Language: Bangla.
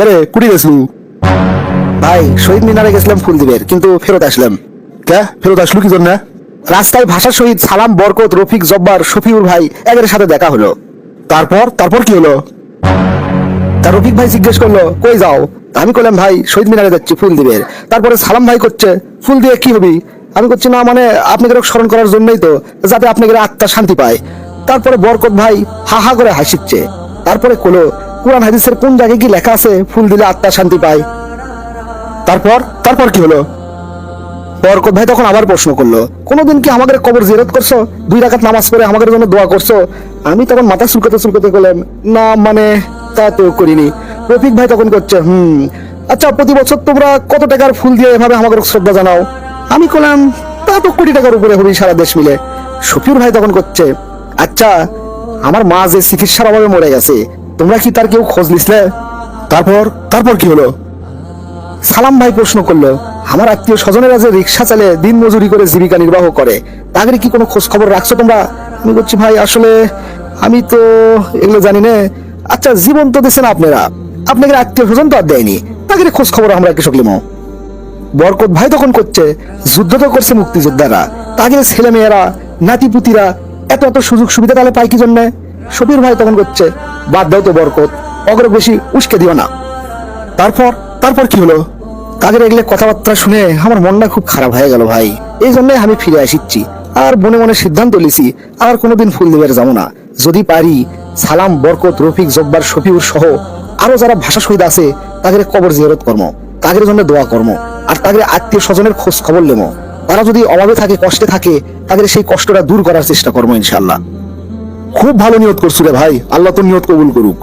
কেরে কুড়ি গেছলু? ভাই শহীদ মিনারে গেছিলাম ফুল দিবের, কিন্তু ফেরত আসলাম। কে ফেরত আসলু কি জন্য? রাস্তায় ভাষা শহীদ সালাম, বরকত, রফিক, জব্বার, শফিউল ভাই এদের সাথে দেখা হলো। তারপর তারপর কি হলো? তা রফিক ভাই জিজ্ঞেস করলো কই যাও? আমি বললাম ভাই শহীদ মিনারে যাচ্ছি ফুল দিবের। তারপরে সালাম ভাই করছে ফুল দিয়ে কি হবি? আমি করছি না মানে আপনাকে স্মরণ করার জন্যই তো, যাতে আপনাকে আত্মা শান্তি পায়। তারপরে বরকত ভাই হা হা করে হাসিচ্ছে। তারপরে কলো কোরআন হাদিসের কোন জায়গায় কি লেখা আছে ফুল দিলে আত্মা শান্তি পায়? তারপর তারপর কি হলো? বরকত ভাই তখন আবার প্রশ্ন করলো কোনোদিন কি আমাদের কবর জিয়ারত করছো? 2 রাকাত নামাজ পড়ে আমাদের জন্য দোয়া করছো? আমি তখন মাথা চুলকাতে চুলকাতে বললাম না মানে তা তো করিনি। রফিক ভাই তখন করছে আচ্ছা প্রতি বছর তোমরা কত টাকার ফুল দিয়ে এভাবে আমাদের শ্রদ্ধা জানাও? আমি বললাম তা তো কোটি টাকার উপরে হবে সারা দেশ মিলে। শফিউর ভাই তখন করছে আচ্ছা আমার মা যে চিকিৎসার অভাবে মরে গেছে, তোমরা কি তার কেউ খোঁজ নিছিলে? তারপর তারপর কি হলো? সালাম ভাই প্রশ্ন করলো আমার আত্মীয় স্বজনেরা যে রিক্সা চালে দিন মজুরি করে জীবিকা নির্বাহ করে, তাদের কি কোনো খোঁজ খবর রাখছো তোমরা? আমি বলছি ভাই আসলে আমি তো এগুলো জানি না। আচ্ছা জীবন তো দিচ্ছেন আপনারা, আপনাদের আত্মীয় স্বজন তো আর দেয়নি, তাদের খোঁজ খবর আমরা কৃষক লিমো। বরকত ভাই তখন করছে যুদ্ধ তো করছে মুক্তিযোদ্ধারা, তাদের ছেলে মেয়েরা নাতিপুতিরা এত এত সুযোগ সুবিধা তাহলে পায় কি জন্যে? শফির ভাই তখন করছে বাদ দাও তো বরকত, অগ্র বেশি উস্কে দিও না। তারপর তারপর কি হলো? তাদের এগুলো কথাবার্তা শুনে আমার মনটা খুব খারাপ হয়ে গেল ভাই। এই জন্য আমি ফিরে আসিচ্ছি, আর মনে মনে সিদ্ধান্ত লিছি আর কোনোদিন ফুল দিবের যাবো না। যদি পারি সালাম, বরকত, রফিক, জব্বার, শফিউর সহ আরো যারা ভাষা শহীদ আছে তাদের কবর জিয়ারত কর্ম, তাদের জন্য দোয়া কর্ম, আর তাদের আত্মীয় স্বজনের খোঁজ খবর নেবো। তারা যদি অভাবে থাকে, কষ্টে থাকে, তাদের সেই কষ্টটা দূর করার চেষ্টা করবো ইনশাল্লাহ। খুব ভালো নিয়ত করছু রে ভাই, আল্লাহ তোর নিয়ত কবুল করুক।